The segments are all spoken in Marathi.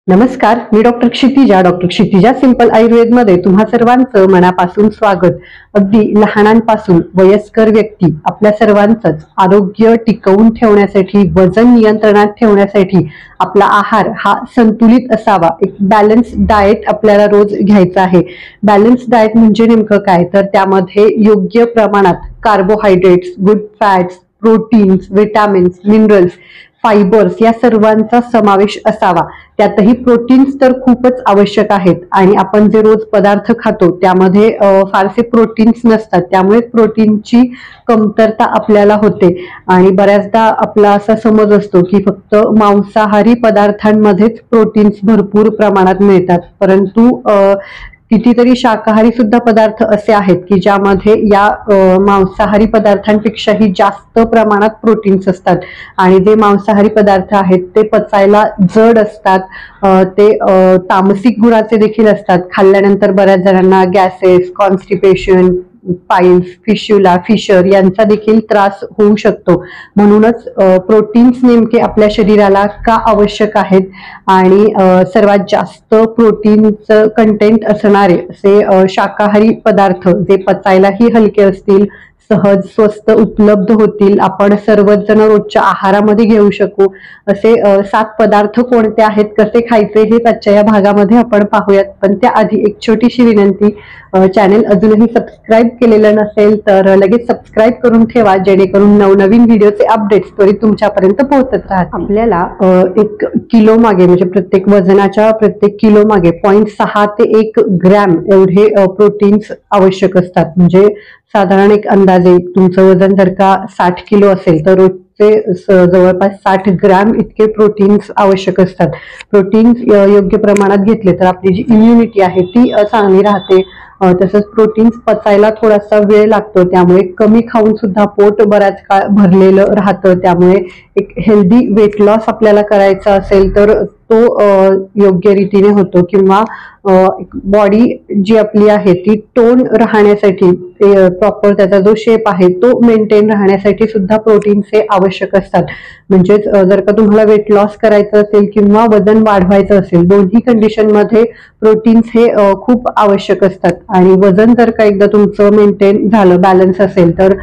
नमस्कार, मी डॉक्टर क्षितिजा सिंपल आयुर्वेदमध्ये तुम्हा सर्वांचं मनापासून स्वागत। अगदी लहानांपासून वयस्कर व्यक्ती आपल्या सर्वांचंच आरोग्य टिकवून ठेवण्यासाठी, वजन नियंत्रणात ठेवण्यासाठी आपला आहार हा संतुलित असावा। एक बॅलन्स डाएट आपल्याला रोज घ्यायचा आहे। बॅलन्स डाएट म्हणजे नेमकं काय, तर त्यामध्ये योग्य प्रमाणात carbohydrates, good fats, proteins, vitamins, minerals, fibres या सर्वांचा समावेश असावा। त्यातही प्रोटीन्स तर खूपच आवश्यक आहेत आणि आपण जे रोज पदार्थ खातो त्यामध्ये फारसे प्रोटीन्स नसतात, त्यामुळे प्रोटीनची कमतरता आपल्याला होते। आणि बऱ्याचदा आपला असा समज असतो की फक्त मांसाहारी पदार्थांमध्येच प्रोटीन्स भरपूर प्रमाणात मिळतात, परंतु कितीतरी शाकाहारी सुद्धा पदार्थ असे आहेत की ज्यामध्ये या मांसाहारी पदार्थांपेक्षाही जास्त प्रमाणात प्रोटीन्स असतात। आणि जे मांसाहारी पदार्थ आहेत ते पचायला जड असतात, ते तामसिक गुणाचे देखील असतात। खाल्ल्यानंतर बऱ्याच जणांना गॅसेस, कॉन्स्टिपेशन, पाईल्स, फिशर यांचा देखील त्रास होऊ शकतो। म्हणूनच प्रोटीन्स नेमके आपल्या शरीराला का आवश्यक आहेत आणि सर्वात जास्त प्रोटीनचं कंटेंट असणारे असे शाकाहारी पदार्थ जे पचायलाही हलके असतील, सहज स्वस्त उपलब्ध होतील, आपण सर्वच जण रोजच्या आहारामध्ये घेऊ शकू असे 7 पदार्थ कोणते आहेत, कसे खायचे हे आजच्या या भागामध्ये आपण पाहूयात। पण त्याआधी एक छोटीशी विनंती, चॅनेल अजूनही सबस्क्राईब केलेलं नसेल तर लगेच सबस्क्राईब करून ठेवा, जेणेकरून नवनवीन व्हिडिओचे अपडेट्स त्वरित तुमच्यापर्यंत पोहोचत राहतील। आपल्याला 1 किलो मागे म्हणजे प्रत्येक वजनाच्या प्रत्येक किलो मागे 0.6 ते 1 ग्रॅम एवढे प्रोटीन्स आवश्यक असतात। म्हणजे साधारण एक अंदाजे तुमचं वजन जर का 60 किलो असेल तर रोजचे जवळपास 60 ग्रॅम इतके प्रोटीन्स आवश्यक असतात। प्रोटीन्स योग्य प्रमाणात घेतले तर आपली जी इम्युनिटी आहे ती चांगली राहते। तसंच प्रोटीन्स पचायला थोडासा वेळ लागतो, त्यामुळे कमी खाऊन सुद्धा पोट बराच काळ भरलेलं राहतं। त्यामुळे एक हेल्दी वेट लॉस आपल्याला करायचा असेल तर तो योग्य रीतीने होतो, किंवा बॉडी जी आपली आहे ती टोन राहण्यासाठी, प्रॉपर त्याचा जो शेप आहे तो मेंटेन राहण्यासाठी सुद्धा प्रोटीन्स हे आवश्यक असतात। म्हणजेच जर का तुम्हाला वेट लॉस करायचं असेल किंवा वजन वाढवायचं असेल, दोन्ही कंडिशन मध्ये प्रोटीन्स हे खूप आवश्यक असतात। आणि वजन जर का एकदा तुमचं मेंटेन झालं, बॅलन्स असेल, तर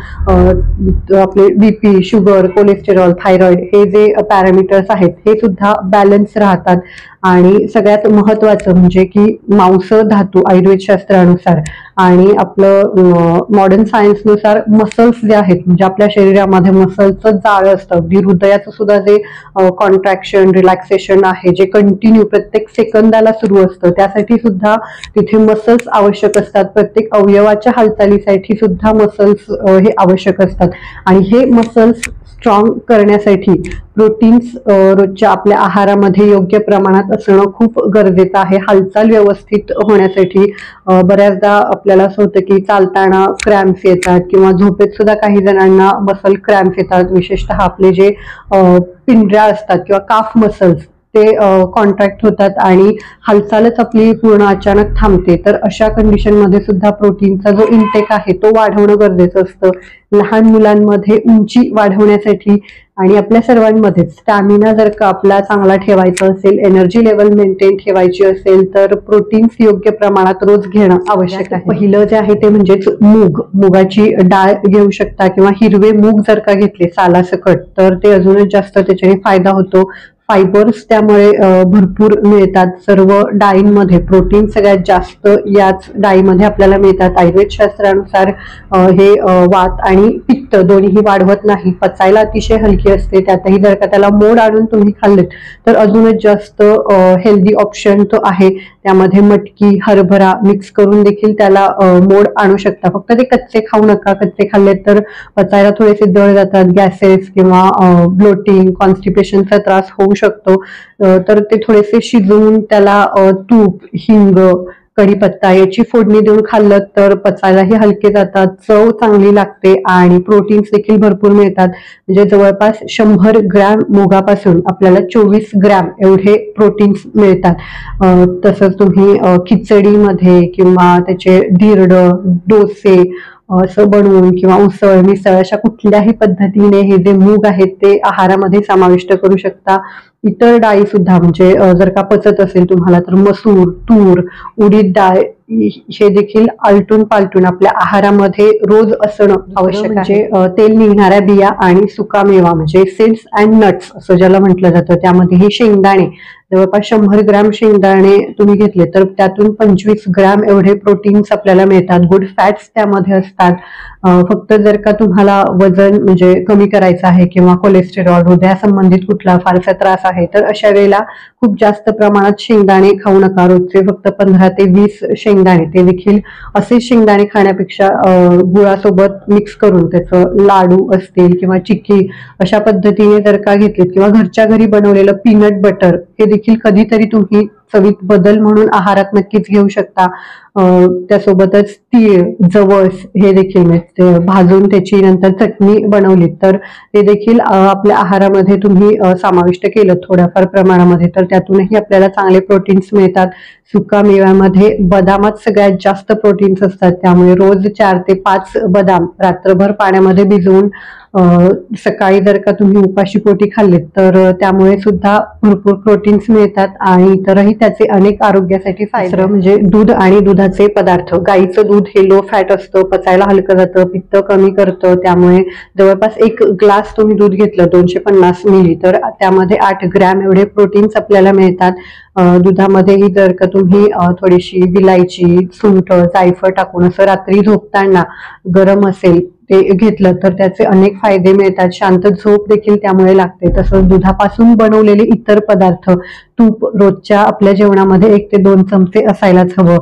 आपले बीपी, शुगर, कोलेस्टेरॉल, थायरॉइड हे जे पॅरामीटर्स आहेत हे सुद्धा बॅलन्स राहतात। आणि सगळ्यात महत्वाचं म्हणजे की मांस धातू आयुर्वेद शास्त्रानुसार आणि आपलं मॉडर्न सायन्सनुसार मसल्स जे आहेत, म्हणजे आपल्या शरीरामध्ये मसल्सचं जाळं असतं, अगदी हृदयाचं सुद्धा जे कॉन्ट्रॅक्शन, रिलॅक्सेशन आहे जे कंटिन्यू प्रत्येक सेकंदाला सुरू असतं, त्यासाठी सुद्धा तिथे मसल्स आवश्यक असतात। प्रत्येक अवयवाच्या हालचालीसाठी सुद्धा मसल्स हे आवश्यक असतात। आणि हे मसल्स स्ट्रॉंग करण्यासाठी प्रोटीन्स रोजच्या आपल्या आहारामध्ये योग्य प्रमाणात असणं खूप गरजेचं आहे। हालचाल व्यवस्थित होण्यासाठी बऱ्याचदा आपल्याला असं होतं की चालताना क्रॅम्प्स येतात, किंवा झोपेत सुद्धा काही जणांना मसल क्रॅम्प्स येतात। विशेषतः आपले जे पिंजऱ्या असतात किंवा काफ मसल्स ते कॉन्ट्रॅक्ट होतात आणि हालचालच आपली पूर्ण अचानक थांबते। तर अशा कंडिशन मध्ये सुद्धा प्रोटीनचा जो इंटेक आहे तो वाढवणं गरजेचं असतं। लहान मुलांमध्ये उंची वाढवण्यासाठी आणि आपल्या सर्वांमध्ये स्टॅमिना जर का आपला चांगला ठेवायचा असेल, एनर्जी लेवल मेंटेन ठेवायची असेल, तर प्रोटीन्स योग्य प्रमाणात रोज घेणं आवश्यक आहे। पहिलं जे आहे ते म्हणजेच मुगाची डाळ घेऊ शकता, किंवा हिरवे मूग जर का घेतले सालासकट तर ते अजूनच जास्त त्याच्याने फायदा होतो। फायबर्स त्यामुळे भरपूर मिळतात। सर्व डाळींमध्ये प्रोटीन सगळ्यात जास्त याच डाळीमध्ये आपल्याला मिळतात। आयुर्वेद शास्त्रानुसार हे वात आणि पित्त दोन्हीही वाढवत नाही, पचायला अतिशय हलकी असते। त्यातही जर का त्याला मोड आणून तुम्ही खाल्लेत तर अजूनच जास्त हेल्दी ऑप्शन तो आहे। त्यामध्ये मटकी, हरभरा मिक्स करून देखील त्याला मोड आणू शकता। फक्त ते कच्चे खाऊ नका, कच्चे खाल्लेत तर पचायला थोडेसे जड जातात, गॅसेस किंवा ब्लोटिंग, कॉन्स्टिपेशनचा त्रास होऊ शकतो। तर ते थोडेसे शिजवून त्याला तूप, हिंग, कढीपत्ता याची फोडणी देऊन खाल्लं तर पचायलाही हलके जातात, चव चांगली लागते आणि प्रोटीन्स देखील भरपूर मिळतात। म्हणजे जवळपास 100 ग्रॅम मुगापासून आपल्याला 24 ग्रॅम एवढे प्रोटीन्स मिळतात। तसंच तुम्ही खिचडीमध्ये किंवा त्याचे धिरड, डोसे असं बनवून, किंवा उसळ, मिसळ अशा कुठल्याही पद्धतीने हे जे मूग आहेत ते आहारामध्ये समाविष्ट करू शकता। इतर डाळी सुद्धा म्हणजे जर का पचत असेल तुम्हाला तर मसूर, तूर, उडीद डाळ हे देखील आलटून पालटून आपल्या आहारामध्ये रोज असणं आवश्यक आहे. म्हणजे तेल निघणाऱ्या बिया आणि सुकामेवा म्हणजे सीड्स अँड नट्स असं ज्याला म्हटलं जातं, त्यामध्ये हे शेंगदाणे जवळपास 100 ग्रॅम शेंगदाणे तुम्ही घेतले तर त्यातून 25 ग्रॅम एवढे प्रोटीन्स आपल्याला मिळतात. गुड फॅट्स त्यामध्ये असतात. फक्त जर का तुम्हाला वजन म्हणजे कमी करायचं आहे किंवा कोलेस्टेरॉल, हृदया संबंधित कुठला फारसा त्रास आहे तर अशा वेळेला खूप जास्त प्रमाणात शेंगदाणे खाऊ नका. रोजचे फक्त 15 ते 20 शेंगदाणे, ते देखील असे शेंगदाणे खाण्यापेक्षा गुळासोबत मिक्स करून त्याचं लाडू असतील किंवा चिक्की अशा पद्धतीने जर का घेतलीत किंवा घरच्या घरी बनवलेलं पीनट बटर हे देखील कधीतरी तुम्ही चवीत बदल म्हणून आहारात नक्कीच घेऊ शकता. त्यासोबतच तीळ, जवस हे देखील भाजून त्याची नंतर चटणी बनवली तर ते देखील आपल्या आहारामध्ये तुम्ही समाविष्ट केलं थोड्याफार प्रमाणामध्ये तर त्यातूनही आपल्याला चांगले प्रोटीन्स मिळतात. सुका मेव्यामध्ये बदामात सगळ्यात जास्त प्रोटीन्स असतात, त्यामुळे रोज 4 ते 5 बदाम रात्रभर पाण्यामध्ये भिजवून सकाळी जर का तुम्ही उपाशी पोटी खाल्लेत तर त्यामुळे सुद्धा भरपूर प्रोटीन्स मिळतात आणि इतरही त्याचे अनेक आरोग्यासाठी फायदे. म्हणजे दूध आणि दुधाचे पदार्थ. गाईचं दूध हे लो फॅट असतं, पचायला हलकं जातं, पित्त कमी करतं, त्यामुळे जवळपास 1 ग्लास तुम्ही दूध घेतलं 250 मिली तर त्यामध्ये 8 ग्रॅम एवढे प्रोटीन्स आपल्याला मिळतात. दुधामध्येही जर का तुम्ही थोडीशी विलायची, सुंठ, जायफळ टाकून असं रात्री झोपताना गरम असेल ते घेतलं तर त्याचे अनेक फायदे मिळतात. शांत झोप देखील त्यामुळे लागते. तसंच दुधापासून बनवलेले इतर पदार्थ, तूप रोजच्या आपल्या जेवणामध्ये 1 ते 2 चमचे असायलाच हवं.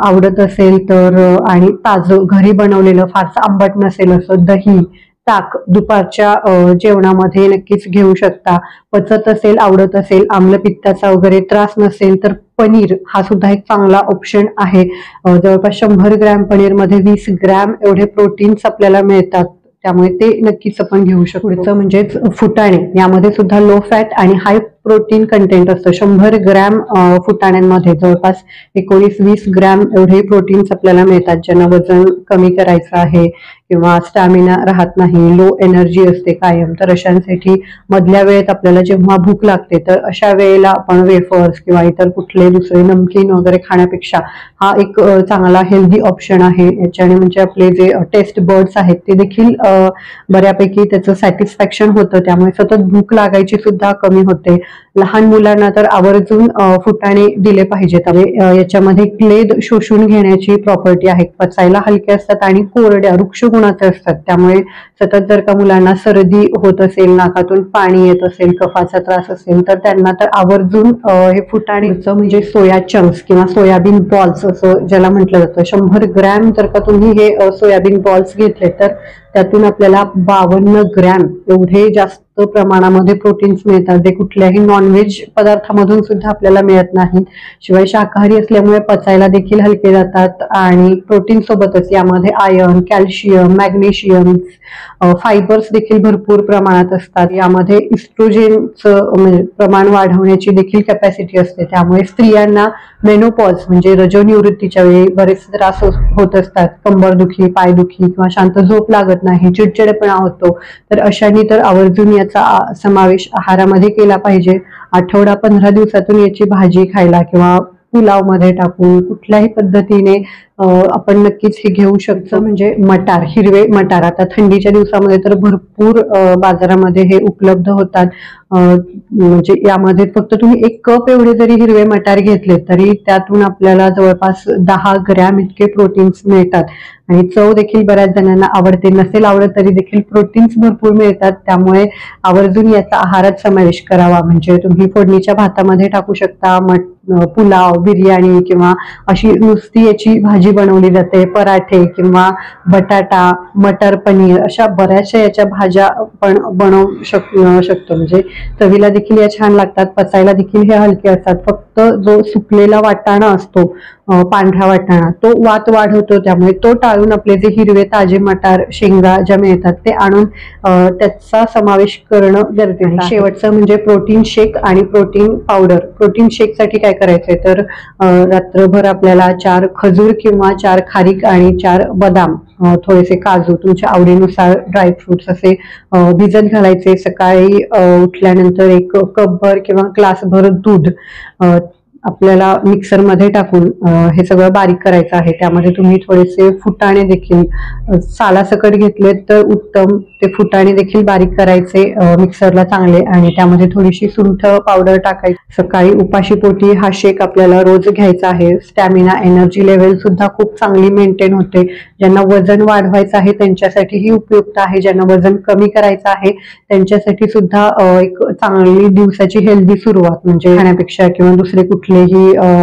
आवडत असेल तर आणि ताजं घरी बनवलेलं फारसं आंबट नसेल असं दही, ताक दुपारच्या जेवणामध्ये नक्कीच घेऊ शकता. पचत असेल, आवडत असेल, आम्लपित्ताचा वगैरे त्रास नसेल तर पनीर हा सुद्धा एक चांगला ऑप्शन आहे. जवळपास 100 ग्रॅम पनीरमध्ये 20 ग्रॅम एवढे प्रोटीन्स आपल्याला मिळतात, त्यामुळे ते नक्कीच आपण घेऊ शकतो. पुढचं म्हणजेच फुटाणे. यामध्ये सुद्धा लो फॅट आणि हाय प्रोटीन कंटेंट असतं. 100 ग्रॅम फुटाण्यांमध्ये जवळपास 19-20 ग्रॅम एवढे प्रोटीन्स आपल्याला मिळतात. ज्यांना वजन कमी करायचं आहे किंवा स्टॅमिना राहत नाही, लो एनर्जी असते कायम, तर अशांसाठी मधल्या वेळेत आपल्याला जेव्हा भूक लागते तर अशा वेळेला आपण वेफर्स किंवा इतर कुठले दुसरे नमकीन वगैरे खाण्यापेक्षा हा एक चांगला हेल्दी ऑप्शन आहे. याच्याने म्हणजे आपले जे टेस्ट बर्ड्स आहेत ते देखील बऱ्यापैकी त्याचं सॅटिस्फॅक्शन होतं, त्यामुळे सतत भूक लागायची सुद्धा कमी होते. लहान मुलांना तर आवर्जून फुटाणे दिले पाहिजेत. याच्यामध्ये क्लेद शोषून घेण्याची प्रॉपर्टी आहे. पचायला हलके असतात आणि कोरड्या वृक्ष गुणाचे असतात, त्यामुळे सतत जर का मुलांना सर्दी होत असेल, नाकातून पाणी येत असेल, कफाचा त्रास असेल तर त्यांना तर आवर्जून हे फुटाणे म्हणजे सोया चंक्स किंवा सोयाबीन बॉल्स असं ज्याला म्हटलं जातं. 100 ग्रॅम जर का तुम्ही हे सोयाबीन बॉल्स घेतले तर त्यातून आपल्याला 52 ग्रॅम एवढे जास्त प्रमाणामध्ये प्रोटीन्स मिळतात, जे कुठल्याही नॉनव्हेज पदार्थामधून सुद्धा आपल्याला मिळत नाही. शिवाय शाकाहारी असल्यामुळे पचायला देखील हलके जातात आणि प्रोटीन सोबतच यामध्ये आयर्न, कॅल्शियम, मॅग्नेशियम, फायबर्स देखील भरपूर प्रमाणात असतात. यामध्ये इस्ट्रोजेनचं प्रमाण वाढवण्याची देखील कॅपॅसिटी असते, त्यामुळे स्त्रियांना मेनोपॉज म्हणजे रजोनिवृत्तीच्या वेळी बरेच त्रास होत असतात. कंबरदुखी, पायदुखी किंवा शांत झोप लागत नाही, चिडचिडपणा होतो, तर अशांनी तर आवर्जून याचा समावेश आहारामध्ये केला पाहिजे. आठवडा 15 दिवसातून याची भाजी खायला किंवा पुलाव मध्ये टाकून कुठल्याही पद्धतीने आपण नक्कीच हे घेऊ शकतो. म्हणजे मटार, हिरवे मटार आता थंडीच्या दिवसामध्ये तर भरपूर बाजारामध्ये हे उपलब्ध होतात. म्हणजे यामध्ये फक्त तुम्ही 1 कप एवढे जरी हिरवे मटार घेतले तरी त्यातून आपल्याला जवळपास 10 ग्रॅम इतके प्रोटीन्स मिळतात आणि चव देखील बऱ्याच जणांना आवडते. नसेल आवडत तरी देखील प्रोटीन्स भरपूर मिळतात, त्यामुळे आवर्जून याचा आहारात समावेश करावा. म्हणजे तुम्ही फोडणीच्या भातामध्ये टाकू शकता, पुलाव, बिर्याणी किंवा अशी नुसती याची भाजी बनवली जाते, पराठे किंवा बटाटा, मटर पनीर अशा बऱ्याचशा याच्या भाज्या आपण बनवू शकतो. म्हणजे चवीला देखील या छान लागतात, पचायला देखील हे हलके असतात. फक्त जो सुकलेला वाटाणा असतो, पांढरा वाटाणा, तो वात वाढवतो, त्यामुळे तो टाळून आपले जे हिरवे ताजे मटार, शेंगा ज्या मिळतात ते आणून त्याचा समावेश करणं गरजेचं आहे. शेवटचं म्हणजे प्रोटीन शेक आणि प्रोटीन पावडर. प्रोटीन शेक साठी काय करायचंय तर रात्रभर आपल्याला 4 खजूर किंवा 4 खारीक आणि 4 बदाम थोडेसे काजू तुमच्या आवडीनुसार ड्रायफ्रुट्स असे भिजत घालायचे. सकाळी उठल्यानंतर एक कपभर किंवा ग्लासभर दूध आपल्याला मिक्सरमध्ये टाकून हे सगळं बारीक करायचं आहे. त्यामध्ये तुम्ही थोडेसे फुटाणे देखील सालासकट घेतले तर उत्तम. ते फुटाणे देखील बारीक करायचे मिक्सरला चांगले, आणि त्यामध्ये थोडीशी सुंठ पावडर टाकायची. सकाळी उपाशीपोटी हा शेक आपल्याला रोज घ्यायचा आहे. स्टॅमिना एनर्जी लेवल सुद्धा खूप चांगली मेंटेन होते. ज्यांना वजन वाढवायचं आहे त्यांच्यासाठीही उपयुक्त आहे. ज्यांना वजन कमी करायचं आहे त्यांच्यासाठी सुद्धा एक चांगली दिवसाची हेल्दी सुरुवात, म्हणजे खाण्यापेक्षा किंवा दुसरे कुठलेही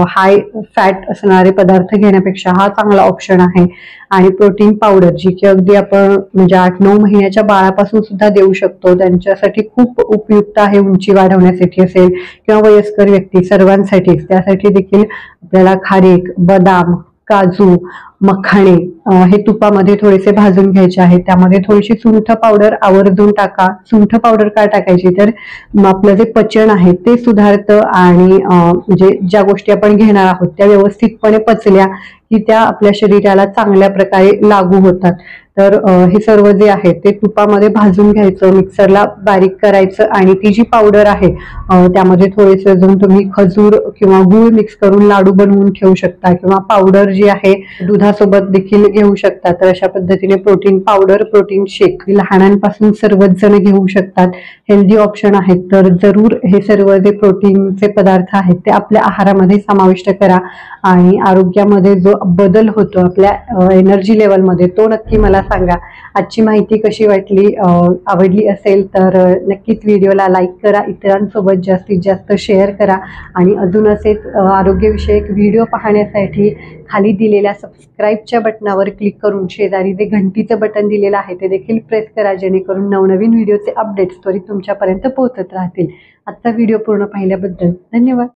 हाय फॅट असणारे पदार्थ घेण्यापेक्षा हा चांगला ऑप्शन आहे. आणि प्रोटीन पावडर जी की अगदी आपण म्हणजे 8-9 महिन्याच्या बाळापासून सुद्धा देऊ शकतो, त्यांच्यासाठी खूप उपयुक्त आहे. उंची वाढवण्यासाठी असेल किंवा वयस्कर व्यक्ती सर्वांसाठीच. त्यासाठी देखील आपल्याला खारीक, बदाम, काजू, मखाणे हे तुपामध्ये थोडेसे भाजून घ्यायचे आहेत. त्यामध्ये थोडीशी सुंठ पावडर आवर्जून टाका. सुंठ पावडर का टाकायची तर आपलं जे पचन आहे ते सुधारतं, आणि म्हणजे ज्या गोष्टी आपण घेणार आहोत त्या व्यवस्थितपणे पचल्या की त्या आपल्या शरीराला चांगल्या प्रकारे लागू होतात. तर हे सर्व जे आहे ते तुपामध्ये भाजून घ्यायचं, मिक्सरला बारीक करायचं, आणि ती जी पावडर आहे त्यामध्ये थोडेसे अजून तुम्ही खजूर किंवा गूळ मिक्स करून लाडू बनवून ठेवू शकता, किंवा पावडर जी आहे दुधासोबत देखील घेऊ शकता. तर अशा पद्धतीने प्रोटीन पावडर, प्रोटीन शेक लहानांपासून सर्वच जण घेऊ शकतात. हेल्दी ऑप्शन आहेत. तर जरूर हे सर्व जे प्रोटीनचे पदार्थ आहेत ते आपल्या आहारामध्ये समाविष्ट करा, आणि आरोग्यामध्ये जो बदल होतो आपल्या एनर्जी लेवलमध्ये तो नक्की मला सांगा. आजची माहिती कशी वाटली? आवडली असेल तर नक्कीच व्हिडिओला लाईक करा, इतरांसोबत जास्तीत जास्त शेअर करा, आणि अजून असेच आरोग्यविषयक व्हिडिओ पाहण्यासाठी खाली दिलेल्या सबस्क्राईबच्या बटनावर क्लिक करून शेजारी जे घंटीचं बटन दिलेलं आहे ते देखील प्रेस करा, जेणेकरून नवनवीन व्हिडिओचे अपडेट्स त्वरित तुमच्यापर्यंत पोहोचत राहतील. आजचा व्हिडिओ पूर्ण पाहिल्याबद्दल धन्यवाद.